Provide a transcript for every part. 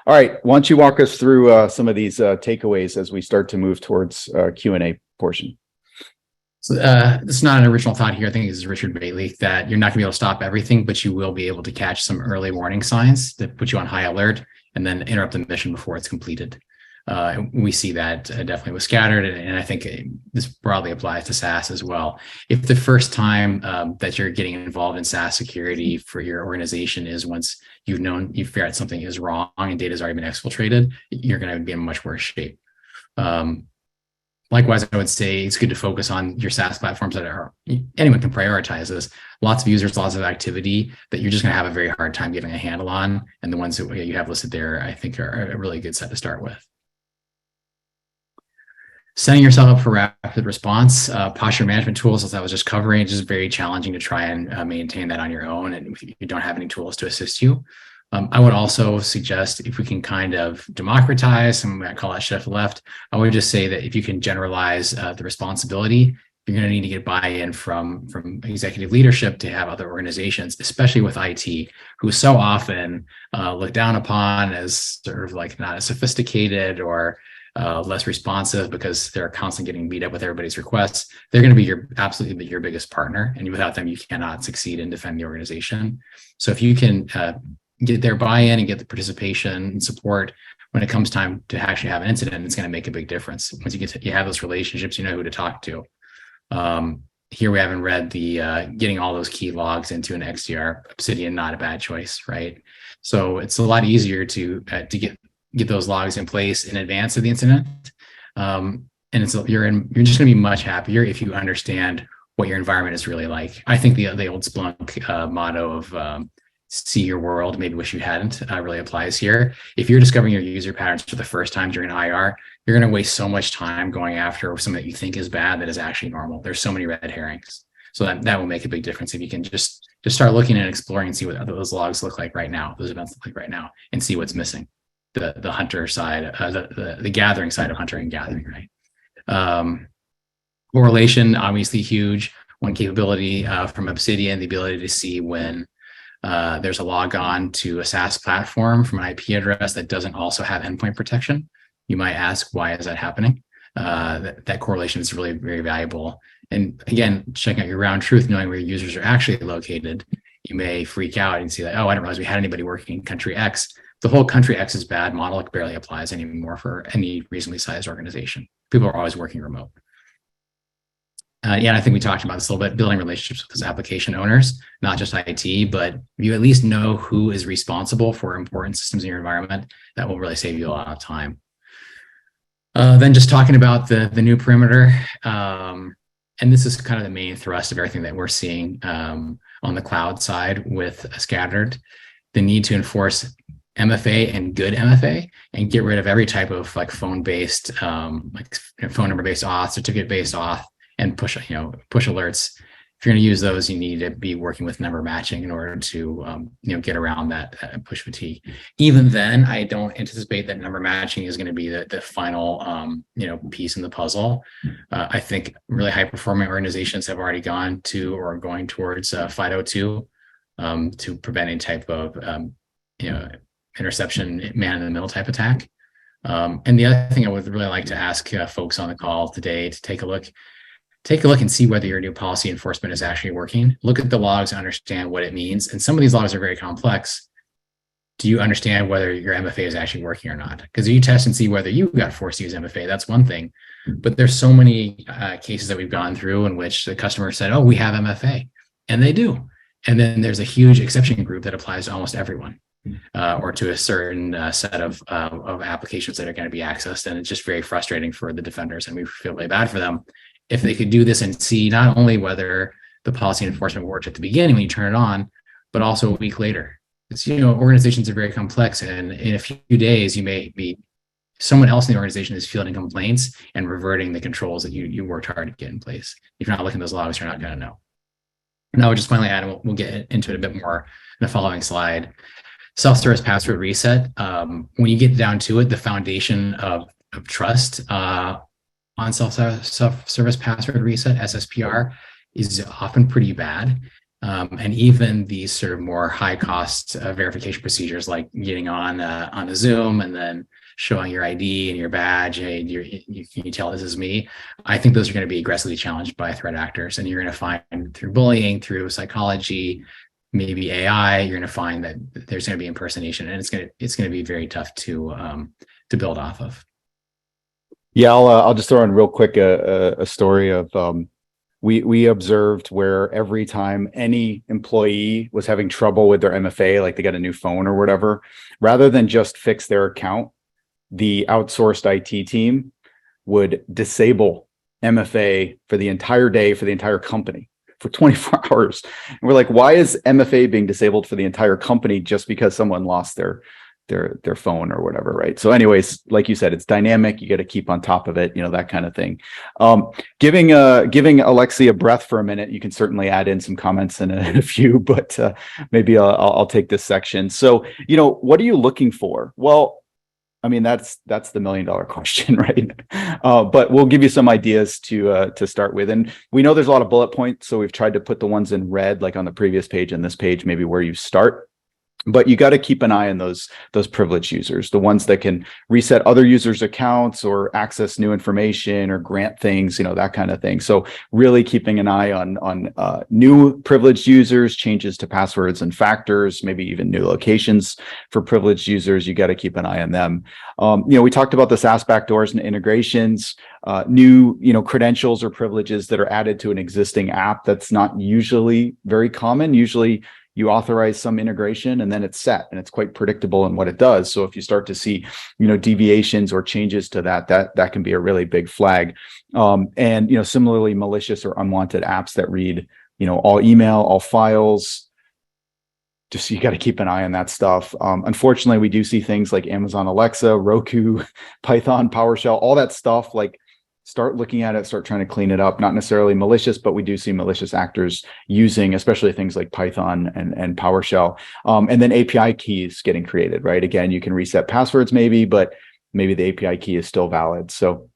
All right. Why don't you walk us through some of these takeaways as we start to move towards Q&A portion? So it's not an original thought here. I think it's Richard Bailey that you're not going to be able to stop everything, but you will be able to catch some early warning signs that put you on high alert and then interrupt the mission before it's completed. We see that definitely with Scattered, and I think this broadly applies to SaaS as well. If the first time that you're getting involved in SaaS security for your organization is once you've figured out something is wrong and data has already been exfiltrated, you're going to be in much worse shape. Likewise, I would say it's good to focus on your SaaS platforms that anyone can prioritize this. Lots of users, lots of activity that you're just going to have a very hard time getting a handle on. And the ones that you have listed there, I think are a really good set to start with. Setting yourself up for rapid response, posture management tools, as I was just covering, it's just very challenging to try and maintain that on your own. And if you don't have any tools to assist you. I would also suggest if we can kind of democratize, some might call that shift left, I would just say that if you can generalize the responsibility, you're going to need to get buy-in from executive leadership to have other organizations, especially with IT, who so often look down upon as sort of like not as sophisticated or less responsive because they're constantly getting beat up with everybody's requests. They're going to be absolutely your biggest partner, and without them, you cannot succeed and defend the organization. So if you can get their buy-in and get the participation and support when it comes time to actually have an incident, it's going to make a big difference. Once you have those relationships, you know who to talk to. Here we haven't read the getting all those key logs into an XDR. Obsidian, not a bad choice, right? So it's a lot easier to get those logs in place in advance of the incident, and you're just going to be much happier if you understand what your environment is really like. I think the old Splunk motto of see your world, maybe wish you hadn't, really applies here. If you're discovering your user patterns for the first time during an IR, you're going to waste so much time going after something that you think is bad that is actually normal. There's so many red herrings. So that will make a big difference if you can just start looking and exploring and see what those logs look like right now, those events look like right now, and see what's missing. The hunter side, the gathering side of hunter and gathering, right? Correlation, obviously huge. One capability from Obsidian, the ability to see when there's a log on to a SaaS platform from an IP address that doesn't also have endpoint protection. You might ask, why is that happening? That correlation is really very valuable. And again, checking out your ground truth, knowing where your users are actually located, you may freak out and see that, oh, I didn't realize we had anybody working in country X. The whole country X is bad model barely applies anymore for any reasonably sized organization. People are always working remote. And I think we talked about this a little bit, building relationships with those application owners, not just IT, but if you at least know who is responsible for important systems in your environment, that will really save you a lot of time. Then just talking about the new perimeter, and this is kind of the main thrust of everything that we're seeing on the cloud side with Scattered, the need to enforce MFA and good MFA and get rid of every type of like phone-based, like phone number-based auth, certificate-based auth, and push alerts. If you're going to use those, you need to be working with number matching in order to get around that push fatigue. Even then, I don't anticipate that number matching is going to be the final piece in the puzzle. I think really high-performing organizations have already gone to or are going towards FIDO2 to prevent any type of interception, man-in-the-middle type attack. And the other thing I would really like to ask folks on the call today to take a look and see whether your new policy enforcement is actually working. Look at the logs and understand what it means. And some of these logs are very complex. Do you understand whether your MFA is actually working or not? Because if you test and see whether you got forced to use MFA, that's one thing. But there's so many cases that we've gone through in which the customer said, oh, we have MFA. And they do. And then there's a huge exception group that applies to almost everyone. Or to a certain set of applications that are going to be accessed. And it's just very frustrating for the defenders. And we feel really bad for them. If they could do this and see not only whether the policy enforcement worked at the beginning when you turn it on, but also a week later. It's, organizations are very complex. And in a few days, you may be someone else in the organization is fielding complaints and reverting the controls that you worked hard to get in place. If you're not looking at those logs, you're not going to know. And I would just finally add, and we'll get into it a bit more in the following slide. Self-service password reset. When you get down to it, the foundation of trust on self-service password reset, SSPR, is often pretty bad. And even these sort of more high cost verification procedures, like getting on a Zoom and then showing your ID and your badge, hey, you can tell this is me. I think those are going to be aggressively challenged by threat actors, and you're going to find through bullying, through psychology, maybe AI, you're going to find that there's going to be impersonation, and it's going to be very tough to build off of. Yeah, I'll just throw in real quick a story of we observed where every time any employee was having trouble with their MFA, like they got a new phone or whatever, rather than just fix their account, the outsourced IT team would disable MFA for the entire day for the entire company for 24 hours. And we're like, why is MFA being disabled for the entire company just because someone lost their phone or whatever, right? So anyways, like you said, it's dynamic. You got to keep on top of it, that kind of thing. Giving Alexi a breath for a minute, you can certainly add in some comments in a few, but maybe I'll take this section. So, what are you looking for? Well, I mean, that's the $1 million question, right? But we'll give you some ideas to start with. And we know there's a lot of bullet points, so we've tried to put the ones in red, like on the previous page and this page, maybe where you start. But you got to keep an eye on those privileged users, the ones that can reset other users' accounts or access new information or grant things, that kind of thing. So really keeping an eye on new privileged users, changes to passwords and factors, maybe even new locations for privileged users. You got to keep an eye on them. We talked about the SaaS backdoors and integrations, new, credentials or privileges that are added to an existing app. That's not usually very common. Usually you authorize some integration and then it's set and it's quite predictable in what it does. So if you start to see, deviations or changes to that can be a really big flag. And, similarly, malicious or unwanted apps that read, all email, all files. Just, you got to keep an eye on that stuff. Unfortunately, we do see things like Amazon Alexa, Roku, Python, PowerShell, all that stuff. Like, start looking at it, start trying to clean it up. Not necessarily malicious, but we do see malicious actors using, especially things like Python and PowerShell. And then API keys getting created, right? Again, you can reset passwords maybe, but maybe the API key is still valid. So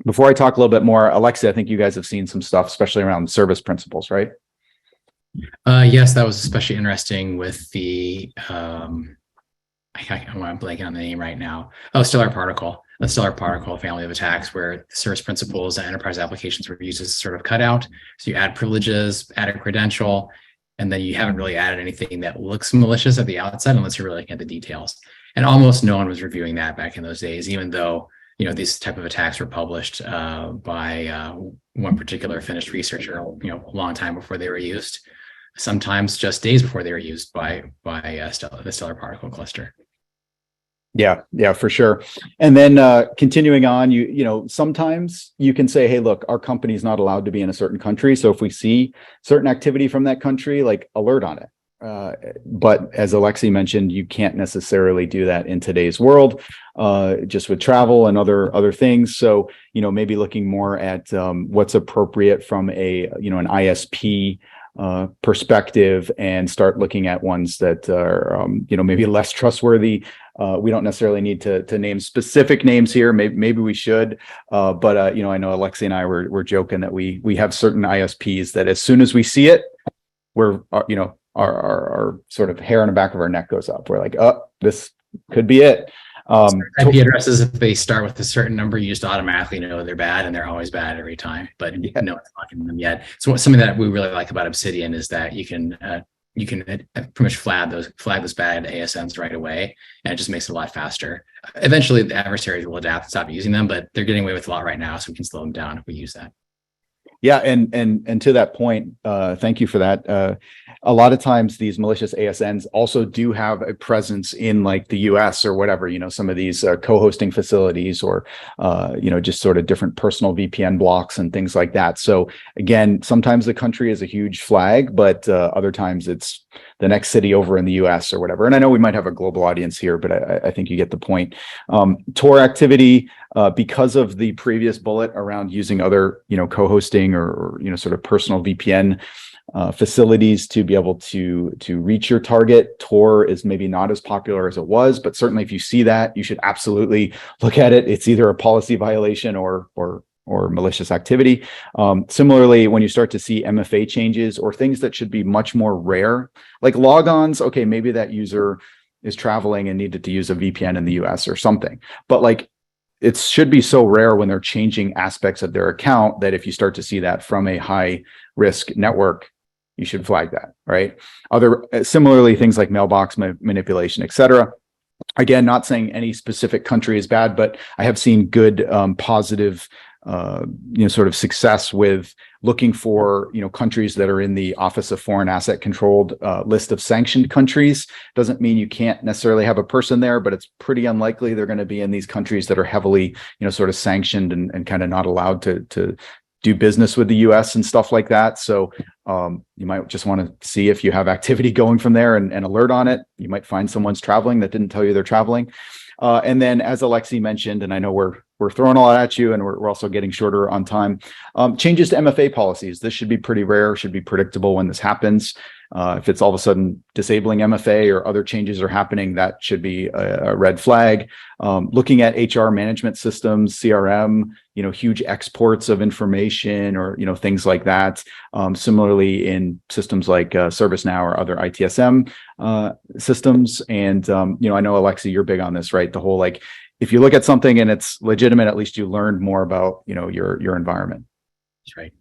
before I talk a little bit more, Alexi, I think you guys have seen some stuff, especially around service principals, right? Yes, that was especially interesting with the, I'm blanking on the name right now. Oh, Stellar Particle. The Stellar Particle family of attacks, where service principals and enterprise applications were used as sort of cutout. So you add privileges, add a credential, and then you haven't really added anything that looks malicious at the outset unless you're really looking at the details. And almost no one was reviewing that back in those days, even though these type of attacks were published by one particular Finnish researcher, a long time before they were used. Sometimes just days before they were used by the Stellar Particle cluster. Yeah, for sure. And then continuing on, sometimes you can say, hey, look, our company's not allowed to be in a certain country. So if we see certain activity from that country, like, alert on it. But as Alexi mentioned, you can't necessarily do that in today's world, just with travel and other things. So, maybe looking more at what's appropriate from an ISP perspective, and start looking at ones that are, maybe less trustworthy. We don't necessarily need to name specific names here. Maybe we should, but I know Alexi and I were joking that we have certain ISPs that as soon as we see it, we're our sort of hair on the back of our neck goes up. We're like, oh, this could be it. IP addresses, if they start with a certain number, you just automatically know they're bad, and they're always bad every time. But no one's locking them yet. So something that we really like about Obsidian is that you can pretty much flag those bad ASNs right away, and it just makes it a lot faster. Eventually, the adversaries will adapt and stop using them, but they're getting away with a lot right now, so we can slow them down if we use that. Yeah, and to that point, thank you for that. A lot of times these malicious ASNs also do have a presence in like the US or whatever, some of these co-hosting facilities or, just sort of different personal VPN blocks and things like that. So again, sometimes the country is a huge flag, but other times it's the next city over in the US or whatever. And I know we might have a global audience here, but I think you get the point. Tor activity, because of the previous bullet around using other, co-hosting or sort of personal VPN facilities to be able to reach your target, Tor is maybe not as popular as it was, but certainly if you see that, you should absolutely look at it. It's either a policy violation or or malicious activity. Similarly, when you start to see MFA changes or things that should be much more rare, like logons, okay, maybe that user is traveling and needed to use a VPN in the US or something. But like, it should be so rare when they're changing aspects of their account that if you start to see that from a high risk network, you should flag that, right? Similarly, things like mailbox manipulation, et cetera. Again, not saying any specific country is bad, but I have seen good, positive, sort of success with looking for, countries that are in the Office of Foreign Asset Controlled list of sanctioned countries. Doesn't mean you can't necessarily have a person there, but it's pretty unlikely they're going to be in these countries that are heavily, sort of sanctioned and kind of not allowed to do business with the US and stuff like that. So you might just want to see if you have activity going from there and alert on it. You might find someone's traveling that didn't tell you they're traveling. And then, as Alexi mentioned, and I know we're throwing a lot at you, and we're also getting shorter on time. Changes to MFA policies. This should be pretty rare. Should be predictable when this happens. If it's all of a sudden disabling MFA or other changes are happening, that should be a red flag. Looking at HR management systems, CRM, huge exports of information or things like that. Similarly, in systems like ServiceNow or other ITSM systems. And I know, Alexi, you're big on this, right? The whole, like, if you look at something and it's legitimate, at least you learned more about your environment. That's right.